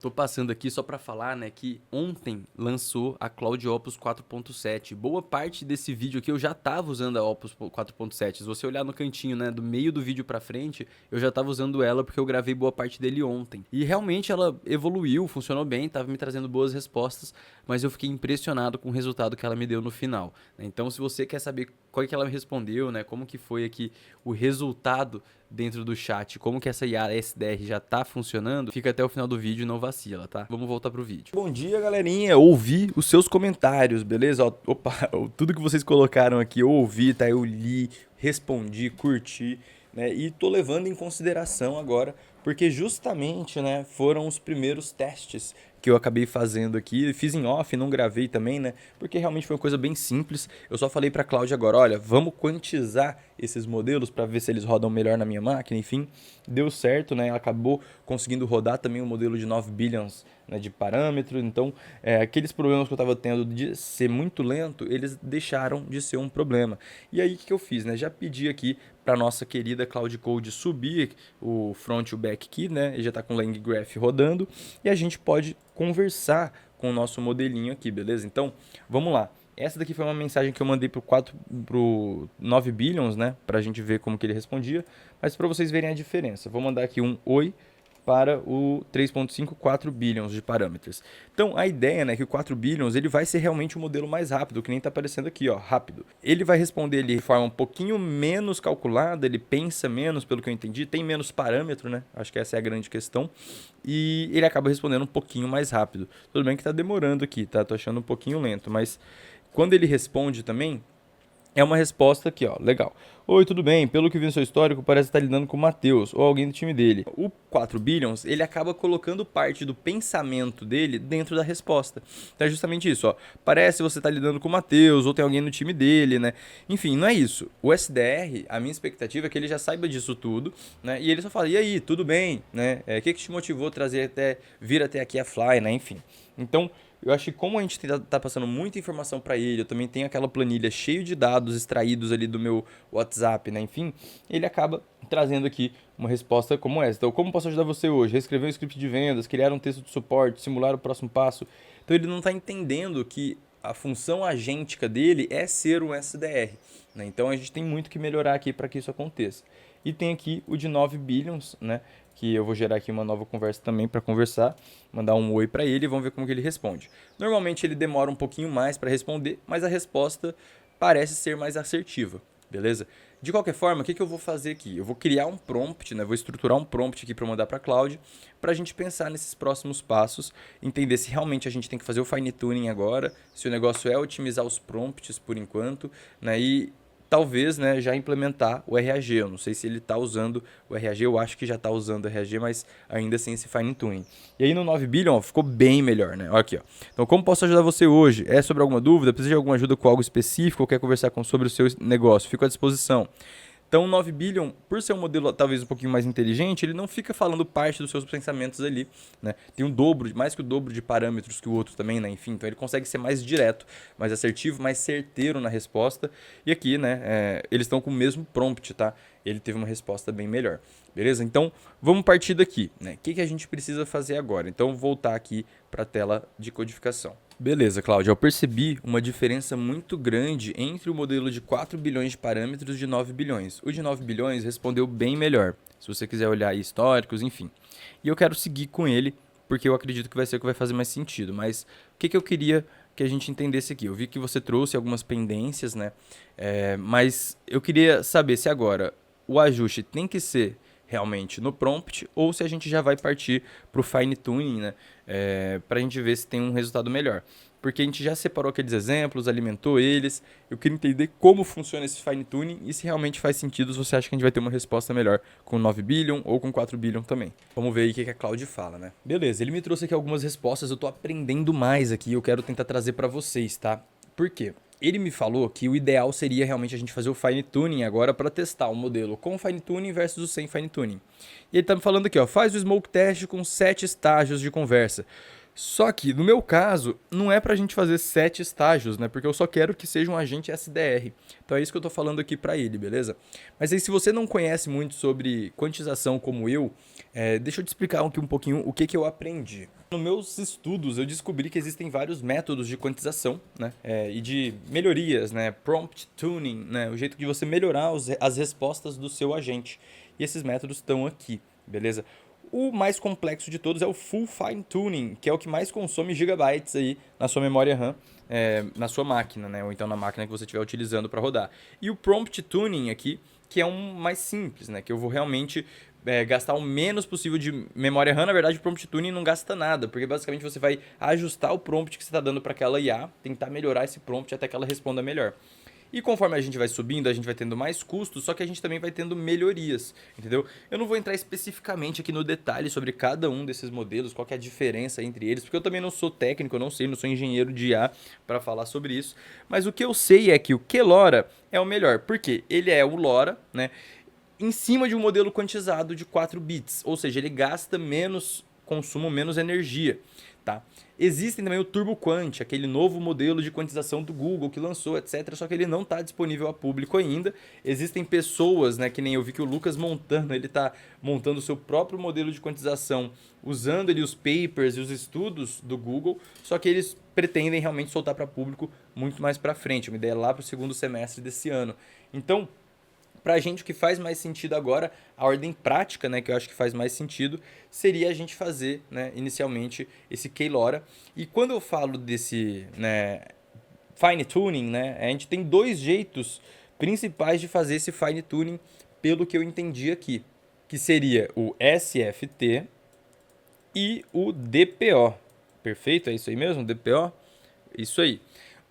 Tô passando aqui só para falar, né, que ontem lançou a Cloud Opus 4.7. Boa parte desse vídeo aqui eu já tava usando a Opus 4.7. Se você olhar no cantinho, né, do meio do vídeo para frente, eu já tava usando ela porque eu gravei boa parte dele ontem. E realmente ela evoluiu, funcionou bem, tava me trazendo boas respostas, mas eu fiquei impressionado com o resultado que ela me deu no final, né? Então, se você quer saber qual é que ela me respondeu, né, como que foi aqui o resultado dentro do chat, como que essa IA SDR já tá funcionando, fica até o final do vídeo e não vacila, tá? Vamos voltar pro vídeo. Bom dia, galerinha. Eu ouvi os seus comentários, beleza? Ó, opa, tudo que vocês colocaram aqui eu ouvi, tá? Eu li, respondi, curti, né? E tô levando em consideração agora, porque justamente, né, foram os primeiros testes que eu acabei fazendo aqui. Fiz em off, não gravei também, né? Porque realmente foi uma coisa bem simples. Eu só falei pra Cláudia agora, olha, vamos quantizar esses modelos para ver se eles rodam melhor na minha máquina, enfim. Deu certo, né? Ela acabou conseguindo rodar também o modelo de 9 billions, né, de parâmetros. Então, aqueles problemas que eu estava tendo de ser muito lento, eles deixaram de ser um problema. E aí, o que eu fiz? Né? Já pedi aqui para nossa querida Cloud Code subir o front e o back aqui, né? Ele já está com o LangGraph rodando e a gente pode conversar com o nosso modelinho aqui, beleza? Então, vamos lá. Essa daqui foi uma mensagem que eu mandei pro 9 billions, né? Pra gente ver como que ele respondia. Mas para vocês verem a diferença. Vou mandar aqui um oi para o 3.5, 4 billions de parâmetros. Então, a ideia, né, que o 4 billions ele vai ser realmente um modelo mais rápido, que nem está aparecendo aqui, ó, rápido. Ele vai responder de forma um pouquinho menos calculada, ele pensa menos, pelo que eu entendi, tem menos parâmetro, né? Acho que essa é a grande questão. E ele acaba respondendo um pouquinho mais rápido. Tudo bem que está demorando aqui, tá? Tô achando um pouquinho lento, mas quando ele responde também, é uma resposta aqui, ó, legal. Oi, tudo bem? Pelo que vi no seu histórico, parece estar lidando com o Matheus ou alguém do time dele. O 4 Billions, ele acaba colocando parte do pensamento dele dentro da resposta. Então é justamente isso, ó. Parece você estar lidando com o Matheus ou tem alguém no time dele, né? Enfim, não é isso. O SDR, a minha expectativa é que ele já saiba disso tudo, né? E ele só fala, e aí, tudo bem, né? O que te motivou a vir até aqui a Fly, né? Enfim. Então, eu acho que como a gente tá passando muita informação para ele, eu também tenho aquela planilha cheia de dados extraídos ali do meu WhatsApp, né? Enfim, ele acaba trazendo aqui uma resposta como essa. Então, como posso ajudar você hoje? Reescrever um script de vendas, criar um texto de suporte, simular o próximo passo. Então, ele não está entendendo que a função agêntica dele é ser um SDR, né? Então, a gente tem muito que melhorar aqui para que isso aconteça. E tem aqui o de 9 billions, né? Que eu vou gerar aqui uma nova conversa também para conversar, mandar um oi para ele e vamos ver como que ele responde. Normalmente ele demora um pouquinho mais para responder, mas a resposta parece ser mais assertiva, beleza? De qualquer forma, o que eu vou fazer aqui? Eu vou criar um prompt, né? Vou estruturar um prompt aqui para mandar para a Cloud, para a gente pensar nesses próximos passos, entender se realmente a gente tem que fazer o fine tuning agora, se o negócio é otimizar os prompts por enquanto, né? E talvez, né, já implementar o RAG. Eu não sei se ele está usando o RAG, eu acho que já está usando o RAG, mas ainda sem esse fine tuning. E aí no 9 billion, ó, ficou bem melhor, né? Olha aqui, ó. Então, como posso ajudar você hoje? É sobre alguma dúvida? Precisa de alguma ajuda com algo específico ou quer conversar sobre o seu negócio? Fico à disposição. Então, o 9 billion, por ser um modelo talvez um pouquinho mais inteligente, ele não fica falando parte dos seus pensamentos ali, né? Tem um dobro, mais que o dobro de parâmetros que o outro também, né? Enfim, então ele consegue ser mais direto, mais assertivo, mais certeiro na resposta. E aqui, né, eles estão com o mesmo prompt, tá? Ele teve uma resposta bem melhor. Beleza? Então, vamos partir daqui, né? O que a gente precisa fazer agora? Então, voltar aqui para a tela de codificação. Beleza, Cláudia, eu percebi uma diferença muito grande entre o modelo de 4 bilhões de parâmetros e de 9 bilhões. O de 9 bilhões respondeu bem melhor, se você quiser olhar aí históricos, enfim. E eu quero seguir com ele, porque eu acredito que vai ser o que vai fazer mais sentido. Mas o que eu queria que a gente entendesse aqui? Eu vi que você trouxe algumas pendências, né? Mas eu queria saber se agora o ajuste tem que ser realmente no prompt ou se a gente já vai partir para o fine tuning, né? Para a gente ver se tem um resultado melhor. Porque a gente já separou aqueles exemplos, alimentou eles. Eu queria entender como funciona esse fine tuning e se realmente faz sentido, se você acha que a gente vai ter uma resposta melhor com 9 billion ou com 4 billion também. Vamos ver aí o que a Cloud fala, né? Beleza, ele me trouxe aqui algumas respostas, eu tô aprendendo mais aqui, eu quero tentar trazer para vocês, tá? Por quê? Ele me falou que o ideal seria realmente a gente fazer o fine tuning agora para testar o modelo com fine tuning versus o sem fine tuning. E ele tá me falando aqui, ó, faz o smoke test com 7 estágios de conversa. Só que, no meu caso, não é pra gente fazer 7 estágios, né? Porque eu só quero que seja um agente SDR. Então é isso que eu tô falando aqui pra ele, beleza? Mas aí, se você não conhece muito sobre quantização como eu, deixa eu te explicar aqui um pouquinho o que, que eu aprendi. Nos meus estudos, eu descobri que existem vários métodos de quantização, né? E de melhorias, né? Prompt tuning, né? O jeito de você melhorar as respostas do seu agente. E esses métodos estão aqui, beleza? O mais complexo de todos é o Full Fine Tuning, que é o que mais consome gigabytes aí na sua memória RAM, na sua máquina, né? Ou então na máquina que você estiver utilizando para rodar. E o Prompt Tuning aqui, que é um mais simples, né? Que eu vou realmente gastar o menos possível de memória RAM. Na verdade, o Prompt Tuning não gasta nada, porque basicamente você vai ajustar o prompt que você está dando para aquela IA, tentar melhorar esse prompt até que ela responda melhor. E conforme a gente vai subindo, a gente vai tendo mais custos, só que a gente também vai tendo melhorias, entendeu? Eu não vou entrar especificamente aqui no detalhe sobre cada um desses modelos, qual que é a diferença entre eles, porque eu também não sou técnico, eu não sei, não sou engenheiro de IA para falar sobre isso. Mas o que eu sei é que o Kelora é o melhor, porque ele é o LoRa, né? Em cima de um modelo quantizado de 4 bits, ou seja, ele gasta menos consumo, menos energia. Tá? Existem também o TurboQuant, aquele novo modelo de quantização do Google que lançou, etc. Só que ele não está disponível a público ainda. Existem pessoas, né, que nem eu vi que o Lucas montando, ele está montando o seu próprio modelo de quantização, usando ali os papers e os estudos do Google, só que eles pretendem realmente soltar para público muito mais para frente. Uma ideia lá para o segundo semestre desse ano. Então, para a gente, o que faz mais sentido agora, a ordem prática, né, que eu acho que faz mais sentido, seria a gente fazer, né, inicialmente esse Keylora. E quando eu falo desse, né, fine tuning, né, a gente tem dois jeitos principais de fazer esse fine tuning, pelo que eu entendi aqui, que seria o SFT e o DPO. Perfeito? É isso aí mesmo? DPO? Isso aí.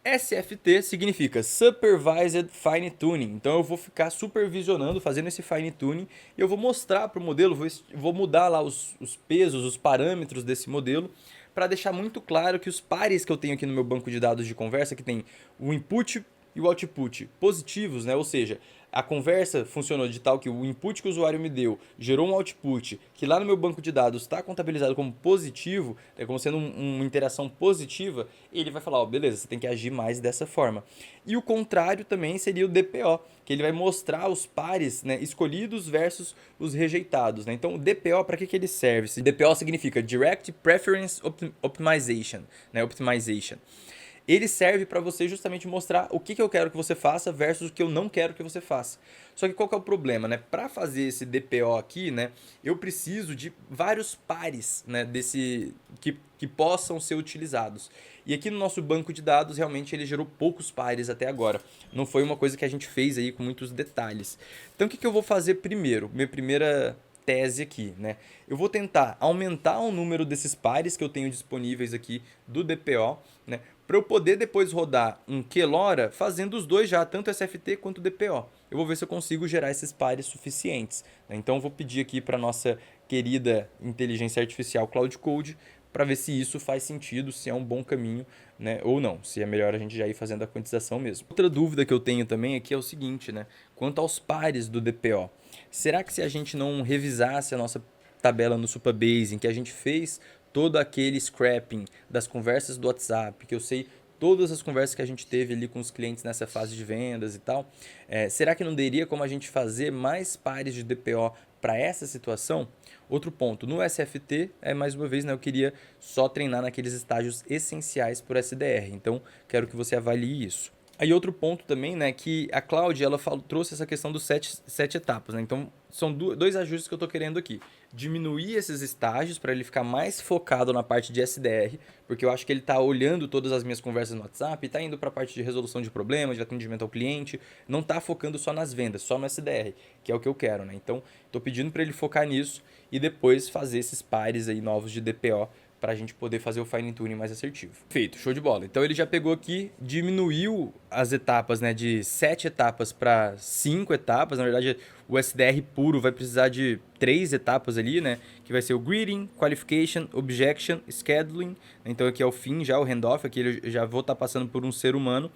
SFT significa Supervised Fine Tuning. Então eu vou ficar supervisionando, fazendo esse fine tuning e eu vou mostrar para o modelo, vou mudar lá os pesos, os parâmetros desse modelo para deixar muito claro que os pares que eu tenho aqui no meu banco de dados de conversa, que tem o input e o output positivos, né? Ou seja, a conversa funcionou de tal que o input que o usuário me deu gerou um output que lá no meu banco de dados está contabilizado como positivo, como sendo uma interação positiva, ele vai falar, ó, beleza, você tem que agir mais dessa forma. E o contrário também seria o DPO, que ele vai mostrar os pares, né, escolhidos versus os rejeitados. Né? Então o DPO, para que ele serve? Esse DPO significa Direct Preference Optimization, né? Optimization. Ele serve para você justamente mostrar o que eu quero que você faça versus o que eu não quero que você faça. Só que qual que é o problema, né? Para fazer esse DPO aqui, né, eu preciso de vários pares, né, desse que possam ser utilizados. E aqui no nosso banco de dados, realmente ele gerou poucos pares até agora. Não foi uma coisa que a gente fez aí com muitos detalhes. Então o que eu vou fazer primeiro? Minha primeira tese aqui, né? Eu vou tentar aumentar o número desses pares que eu tenho disponíveis aqui do DPO, né? Para eu poder depois rodar um Kelora fazendo os dois já, tanto SFT quanto DPO. Eu vou ver se eu consigo gerar esses pares suficientes. Né? Então eu vou pedir aqui para nossa querida inteligência artificial Cloud Code para ver se isso faz sentido, se é um bom caminho, né, ou não, se é melhor a gente já ir fazendo a quantização mesmo. Outra dúvida que eu tenho também aqui é o seguinte, né, quanto aos pares do DPO. Será que se a gente não revisasse a nossa tabela no Supabase, em que a gente fez todo aquele scrapping das conversas do WhatsApp, que eu sei todas as conversas que a gente teve ali com os clientes nessa fase de vendas e tal, será que não teria como a gente fazer mais pares de DPO para essa situação? Outro ponto, no SFT, mais uma vez, né, eu queria só treinar naqueles estágios essenciais por SDR, então quero que você avalie isso. Aí outro ponto também, né, que a Cloud ela trouxe essa questão dos sete etapas, né? Então são dois ajustes que eu estou querendo aqui. Diminuir esses estágios para ele ficar mais focado na parte de SDR, porque eu acho que ele está olhando todas as minhas conversas no WhatsApp, está indo para a parte de resolução de problemas, de atendimento ao cliente, não está focando só nas vendas, só no SDR, que é o que eu quero, né? Então estou pedindo para ele focar nisso e depois fazer esses pares aí novos de DPO para a gente poder fazer o fine tuning mais assertivo. Feito, show de bola. Então ele já pegou aqui, diminuiu as etapas, né, de 7 etapas para 5 etapas. Na verdade, o SDR puro vai precisar de 3 etapas ali, né, que vai ser o greeting, qualification, objection, scheduling. Então aqui é o fim já, o handoff, aqui eu já vou estar passando por um ser humano.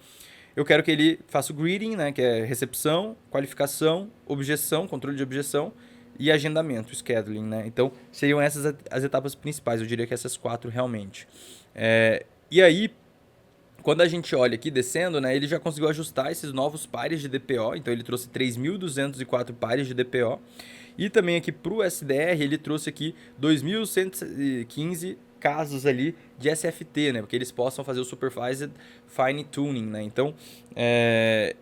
Eu quero que ele faça o greeting, né, que é recepção, qualificação, objeção, controle de objeção, e agendamento, scheduling, né? Então, seriam essas as etapas principais, eu diria que essas 4 realmente. E aí, quando a gente olha aqui descendo, né, ele já conseguiu ajustar esses novos pares de DPO, então ele trouxe 3.204 pares de DPO. E também aqui para o SDR, ele trouxe aqui 2.115 casos ali de SFT, né, porque eles possam fazer o Supervised Fine Tuning, né. Então, eu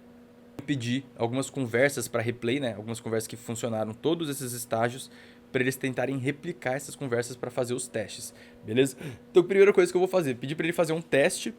pedi algumas conversas para replay, né, algumas conversas que funcionaram todos esses estágios, para eles tentarem replicar essas conversas para fazer os testes, beleza? Então, a primeira coisa que eu vou fazer, pedir para ele fazer um teste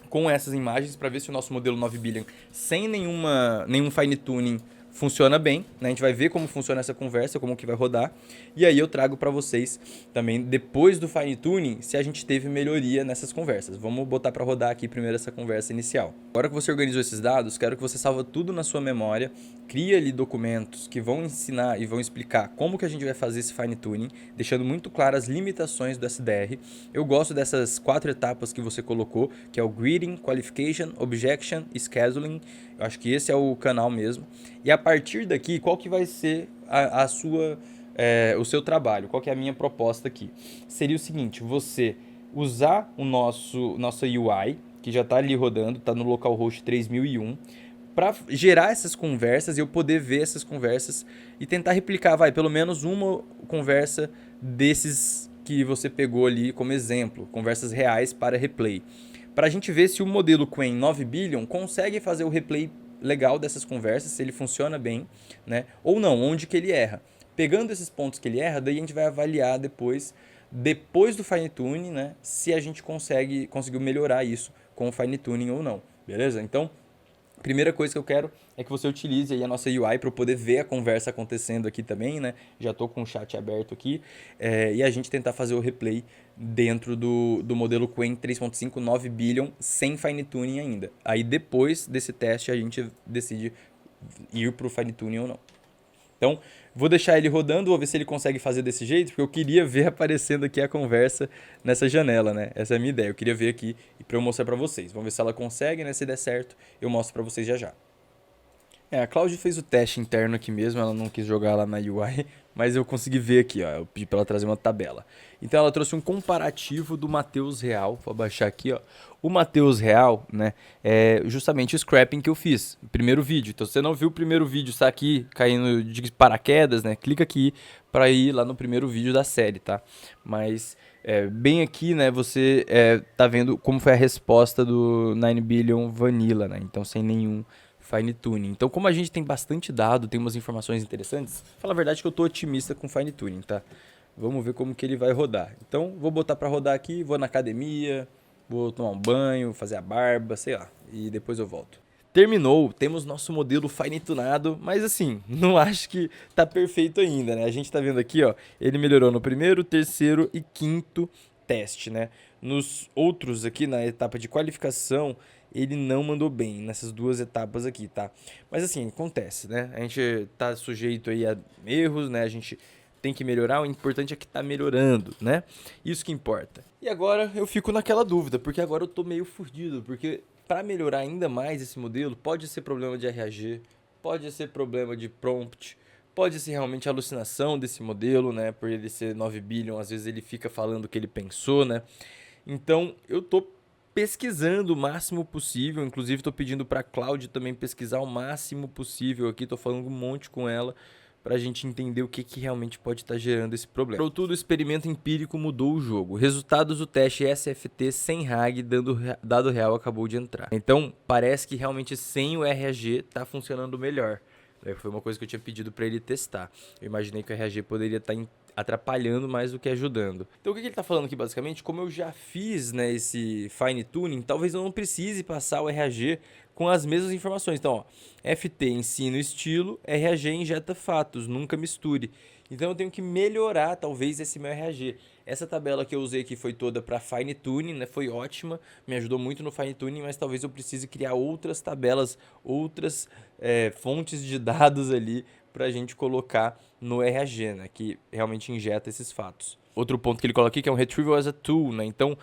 com essas imagens para ver se o nosso modelo 9 billion sem nenhum fine tuning funciona bem, né? A gente vai ver como funciona essa conversa, como que vai rodar, e aí eu trago para vocês também depois do fine tuning se a gente teve melhoria nessas conversas. Vamos botar para rodar aqui primeiro essa conversa inicial. Agora que você organizou esses dados, quero que você salve tudo na sua memória, cria ali documentos que vão ensinar e vão explicar como que a gente vai fazer esse fine tuning, deixando muito claras as limitações do SDR. Eu gosto dessas 4 etapas que você colocou, que é o Greeting, Qualification, Objection e Scheduling. Eu acho que esse é o canal mesmo. E a partir daqui, qual que vai ser o seu trabalho? Qual que é a minha proposta aqui? Seria o seguinte, você usar nossa UI, que já está ali rodando, está no localhost 3001, para gerar essas conversas e eu poder ver essas conversas e tentar replicar, pelo menos uma conversa desses que você pegou ali como exemplo, conversas reais para replay. Para a gente ver se o modelo Qwen 9 billion consegue fazer o replay legal dessas conversas, se ele funciona bem, né? Ou não, onde que ele erra. Pegando esses pontos que ele erra, daí a gente vai avaliar depois do fine tuning, né? Se a gente conseguiu melhorar isso com o fine tuning ou não, beleza? Então, primeira coisa que eu quero é que você utilize aí a nossa UI para eu poder ver a conversa acontecendo aqui também, né? Já estou com o chat aberto aqui. E a gente tentar fazer o replay dentro do modelo Qwen 3.5 9 billion sem fine tuning ainda. Aí depois desse teste a gente decide ir para o fine tuning ou não. Então, vou deixar ele rodando, vou ver se ele consegue fazer desse jeito, porque eu queria ver aparecendo aqui a conversa nessa janela, né? Essa é a minha ideia. Eu queria ver aqui e para eu mostrar para vocês. Vamos ver se ela consegue, né? Se der certo, eu mostro para vocês já já. A Cláudia fez o teste interno aqui mesmo, ela não quis jogar lá na UI, mas eu consegui ver aqui, ó. Eu pedi para ela trazer uma tabela. Então ela trouxe um comparativo do Mateus Real. Vou abaixar aqui, ó. O Mateus Real, né, é justamente o scrapping que eu fiz, o primeiro vídeo. Então se você não viu o primeiro vídeo, está aqui caindo de paraquedas, né? Clica aqui para ir lá no primeiro vídeo da série, tá? Mas bem aqui, né, você tá vendo como foi a resposta do 9 Billion Vanilla, né? Então sem nenhum fine tuning. Então, como a gente tem bastante dado, tem umas informações interessantes, fala a verdade que eu tô otimista com fine tuning, tá? Vamos ver como que ele vai rodar. Então, vou botar para rodar aqui, vou na academia, vou tomar um banho, fazer a barba, sei lá, e depois eu volto. Terminou, temos nosso modelo fine tunado, mas assim, não acho que tá perfeito ainda, né? A gente tá vendo aqui, ó, ele melhorou no primeiro, terceiro e quinto teste, né? Nos outros aqui, na etapa de qualificação, ele não mandou bem nessas 2 etapas aqui, tá? Mas assim, acontece, né? A gente tá sujeito aí a erros, né? A gente tem que melhorar, o importante é que tá melhorando, né? Isso que importa. E agora eu fico naquela dúvida, porque agora eu tô meio fudido, porque para melhorar ainda mais esse modelo, pode ser problema de RAG, pode ser problema de prompt, pode ser realmente alucinação desse modelo, né? Por ele ser 9 billion, às vezes ele fica falando o que ele pensou, né? Então, eu tô pesquisando o máximo possível, inclusive estou pedindo para a Cláudia também pesquisar o máximo possível aqui, estou falando um monte com ela para a gente entender o que realmente pode estar gerando esse problema. Para tudo, o experimento empírico mudou o jogo. Resultados do teste SFT sem RAG, dado real acabou de entrar. Então, parece que realmente sem o RAG está funcionando melhor. Foi uma coisa que eu tinha pedido para ele testar. Eu imaginei que o RAG poderia estar atrapalhando mais do que ajudando. Então o que ele está falando aqui basicamente? Como eu já fiz, né, esse fine tuning, talvez eu não precise passar o RAG com as mesmas informações. Então, ó, FT ensina o estilo, RAG injeta fatos, nunca misture. Então eu tenho que melhorar talvez esse meu RAG. Essa tabela que eu usei aqui foi toda para fine tuning, né? Foi ótima, me ajudou muito no fine tuning, mas talvez eu precise criar outras tabelas, outras fontes de dados ali para a gente colocar no RAG, né? Que realmente injeta esses fatos. Outro ponto que ele coloca aqui que é um retrieval as a tool, né? Então,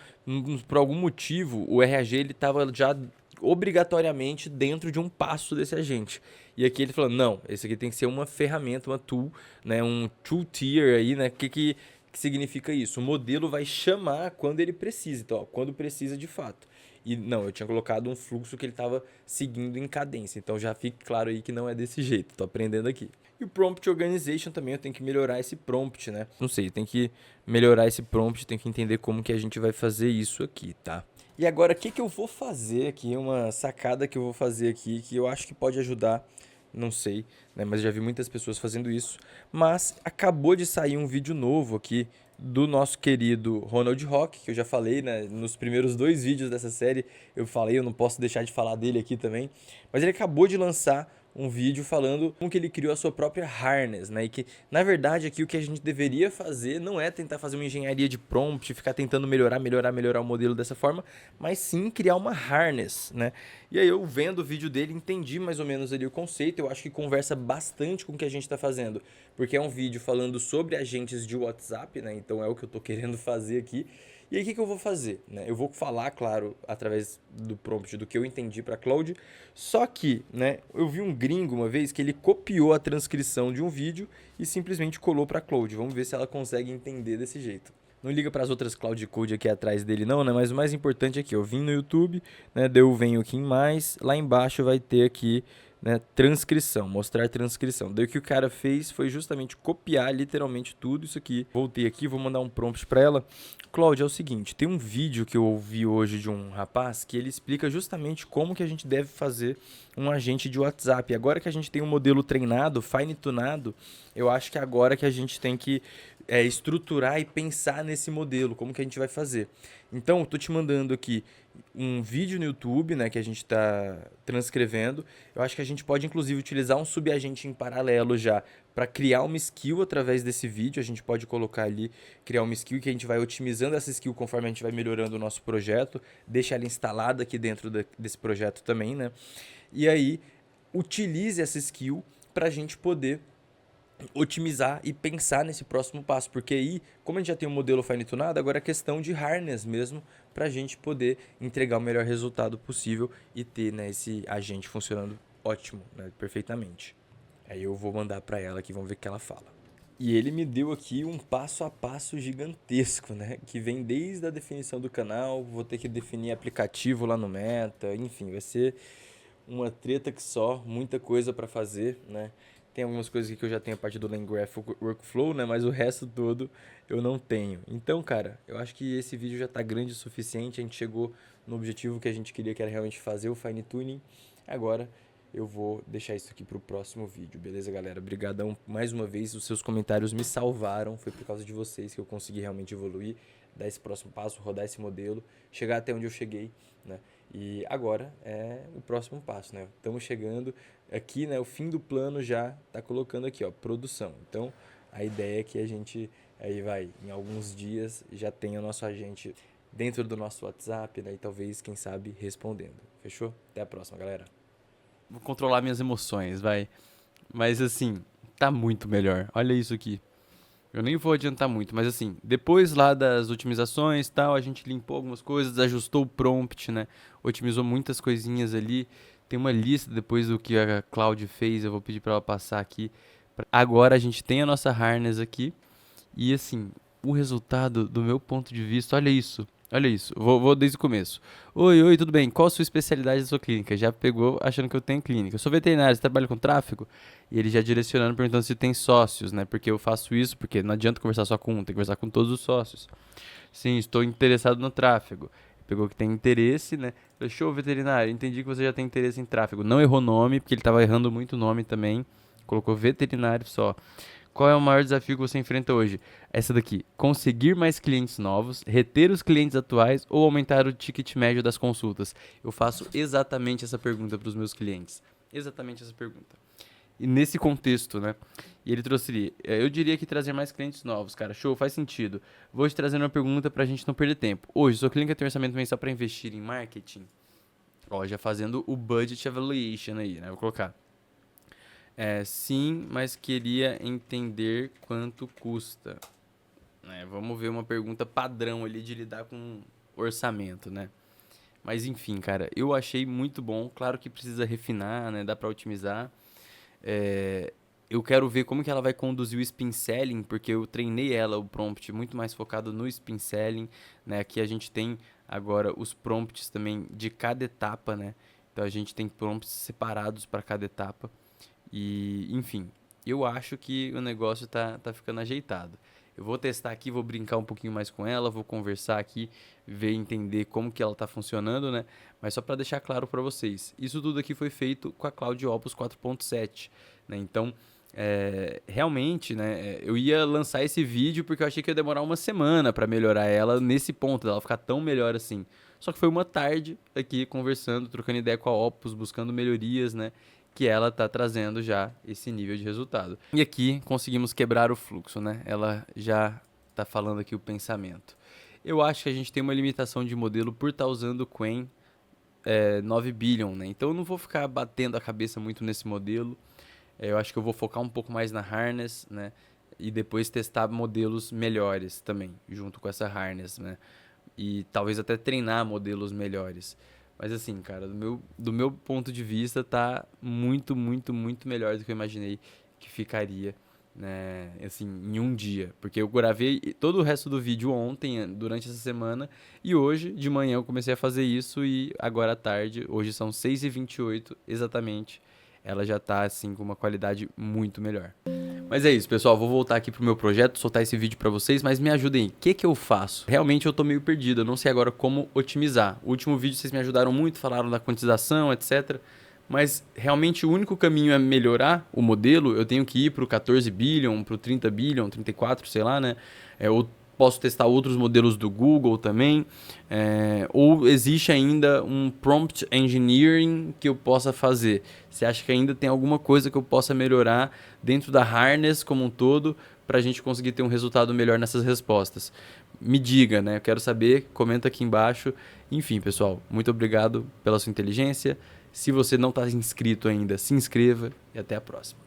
por algum motivo, o RAG ele estava já obrigatoriamente dentro de um passo desse agente. E aqui ele falou, não, esse aqui tem que ser uma ferramenta, uma tool, né, um tool tier aí, né? Que significa isso? O modelo vai chamar quando ele precisa, então, ó, quando precisa de fato. E não, eu tinha colocado um fluxo que ele estava seguindo em cadência, então já fique claro aí que não é desse jeito, tô aprendendo aqui. E o prompt organization também, eu tenho que melhorar esse prompt, né? Não sei, tem que melhorar esse prompt, tem que entender como que a gente vai fazer isso aqui, tá? E agora, o que eu vou fazer aqui, uma sacada que eu vou fazer aqui, que eu acho que pode ajudar, não sei, né? Mas já vi muitas pessoas fazendo isso. Mas acabou de sair um vídeo novo aqui do nosso querido Ronald Rock, que eu já falei, né? Nos primeiros 2 vídeos dessa série eu falei, eu não posso deixar de falar dele aqui também. Mas ele acabou de lançar um vídeo falando como que ele criou a sua própria harness, né? E que, na verdade, aqui o que a gente deveria fazer não é tentar fazer uma engenharia de prompt, ficar tentando melhorar o modelo dessa forma, mas sim criar uma harness, né? E aí eu vendo o vídeo dele, entendi mais ou menos ali o conceito, eu acho que conversa bastante com o que a gente está fazendo, porque é um vídeo falando sobre agentes de WhatsApp, né? Então é o que eu estou querendo fazer aqui. E aí, o que eu vou fazer? Né? Eu vou falar, claro, através do prompt do que eu entendi para Cloud. Só que, né, eu vi um gringo uma vez que ele copiou a transcrição de um vídeo e simplesmente colou para Cloud. Vamos ver se ela consegue entender desse jeito. Não liga para as outras Cloud Code aqui atrás dele não, né? Mas o mais importante aqui, eu vim no YouTube, né? Daí eu venho aqui em mais, lá embaixo vai ter aqui, né, transcrição, mostrar transcrição. Daí o que o cara fez foi justamente copiar literalmente tudo isso aqui. Voltei aqui, vou mandar um prompt para ela. Cláudia, é o seguinte, tem um vídeo que eu ouvi hoje de um rapaz que ele explica justamente como que a gente deve fazer um agente de WhatsApp. Agora que a gente tem um modelo treinado, fine-tunado, eu acho que agora que a gente tem que estruturar e pensar nesse modelo, como que a gente vai fazer. Então, eu tô te mandando aqui um vídeo no YouTube, né, que a gente está transcrevendo. Eu acho que a gente pode, inclusive, utilizar um subagente em paralelo já para criar uma skill através desse vídeo. A gente pode colocar ali, criar uma skill que a gente vai otimizando essa skill conforme a gente vai melhorando o nosso projeto, deixa ela instalada aqui dentro desse projeto também, né? E aí, utilize essa skill para a gente poder otimizar e pensar nesse próximo passo, porque aí, como a gente já tem um modelo fine-tunado, agora é questão de harness mesmo, para a gente poder entregar o melhor resultado possível e ter, né, esse agente funcionando ótimo, né, perfeitamente. Aí eu vou mandar para ela aqui, vamos ver o que ela fala. E ele me deu aqui um passo a passo gigantesco, né? Que vem desde a definição do canal, vou ter que definir aplicativo lá no Meta, enfim, vai ser uma treta que só, muita coisa para fazer, né? Tem algumas coisas aqui que eu já tenho a parte do LangGraph Workflow, né? Mas o resto todo eu não tenho. Então, cara, eu acho que esse vídeo já tá grande o suficiente, a gente chegou no objetivo que a gente queria, que era realmente fazer o fine tuning. Agora eu vou deixar isso aqui pro próximo vídeo, beleza, galera? Obrigadão mais uma vez, os seus comentários me salvaram, foi por causa de vocês que eu consegui realmente evoluir, dar esse próximo passo, rodar esse modelo, chegar até onde eu cheguei, né? E agora é o próximo passo, né? Estamos chegando aqui, né? O fim do plano já tá colocando aqui, ó, produção. Então, a ideia é que a gente aí vai, em alguns dias, já tenha o nosso agente dentro do nosso WhatsApp, né? E talvez, quem sabe, respondendo. Fechou? Até a próxima, galera. Vou controlar minhas emoções, vai. Mas assim, tá muito melhor. Olha isso aqui. Eu nem vou adiantar muito, mas assim, depois lá das otimizações e tal, a gente limpou algumas coisas, ajustou o prompt, né? Otimizou muitas coisinhas ali. Tem uma lista depois do que a Cloud fez, eu vou pedir para ela passar aqui. Agora a gente tem a nossa harness aqui. E assim, o resultado, do meu ponto de vista, olha isso. Olha isso, vou desde o começo. Oi, tudo bem? Qual a sua especialidade da sua clínica? Já pegou achando que eu tenho clínica. Eu sou veterinário, você trabalha com tráfego? E ele já direcionando, perguntando se tem sócios, né? Porque eu faço isso, porque não adianta conversar só com um, tem que conversar com todos os sócios. Sim, estou interessado no tráfego. Pegou que tem interesse, né? Show, veterinário, entendi que você já tem interesse em tráfego. Não errou nome, porque ele estava errando muito nome também. Colocou veterinário só. Qual é o maior desafio que você enfrenta hoje? Essa daqui, conseguir mais clientes novos, reter os clientes atuais ou aumentar o ticket médio das consultas? Eu faço exatamente essa pergunta para os meus clientes. Exatamente essa pergunta. E nesse contexto, né? E ele trouxe ali, eu diria que trazer mais clientes novos, cara. Show, faz sentido. Vou te trazer uma pergunta pra gente não perder tempo. Hoje, sua clínica tem orçamento mensal para investir em marketing? Ó, já fazendo o budget evaluation aí, né? Vou colocar. Sim, mas queria entender quanto custa. Vamos ver uma pergunta padrão ali de lidar com orçamento, né? Mas enfim, cara, eu achei muito bom. Claro que precisa refinar, né? Dá pra otimizar. É, eu quero ver como que ela vai conduzir o spin selling, porque eu treinei ela, o prompt, muito mais focado no spin selling, né? Aqui a gente tem agora os prompts também de cada etapa, né? Então a gente tem prompts separados para cada etapa. E, enfim, eu acho que o negócio tá ficando ajeitado. Eu vou testar aqui, vou brincar um pouquinho mais com ela, vou conversar aqui, ver, entender como que ela tá funcionando, né? Mas só para deixar claro para vocês, isso tudo aqui foi feito com a Cloud Opus 4.7, né? Então, realmente, né, eu ia lançar esse vídeo porque eu achei que ia demorar uma semana para melhorar ela nesse ponto, dela ficar tão melhor assim. Só que foi uma tarde aqui conversando, trocando ideia com a Opus, buscando melhorias, né? Que ela tá trazendo já esse nível de resultado. E aqui conseguimos quebrar o fluxo, né? Ela já tá falando aqui o pensamento. Eu acho que a gente tem uma limitação de modelo por estar usando o Qwen 9 billion, né? Então eu não vou ficar batendo a cabeça muito nesse modelo. Eu acho que eu vou focar um pouco mais na harness, né? E depois testar modelos melhores também, junto com essa harness, né? E talvez até treinar modelos melhores. Mas assim, cara, do meu ponto de vista, tá muito, muito, muito melhor do que eu imaginei que ficaria, né? Assim, em um dia. Porque eu gravei todo o resto do vídeo ontem, durante essa semana, e hoje, de manhã, eu comecei a fazer isso, e agora à tarde, hoje são 6h28 exatamente, ela já tá, assim, com uma qualidade muito melhor. Mas é isso, pessoal. Vou voltar aqui pro meu projeto, soltar esse vídeo pra vocês, mas me ajudem aí. O que que eu faço? Realmente eu tô meio perdido, eu não sei agora como otimizar. O último vídeo vocês me ajudaram muito, falaram da quantização, etc. Mas realmente o único caminho é melhorar o modelo. Eu tenho que ir pro 14 billion, pro 30 billion, 34, sei lá, né? Ou posso testar outros modelos do Google também. Ou existe ainda um prompt engineering que eu possa fazer? Você acha que ainda tem alguma coisa que eu possa melhorar dentro da harness como um todo para a gente conseguir ter um resultado melhor nessas respostas? Me diga, né? Eu quero saber, comenta aqui embaixo. Enfim, pessoal, muito obrigado pela sua inteligência. Se você não está inscrito ainda, se inscreva e até a próxima.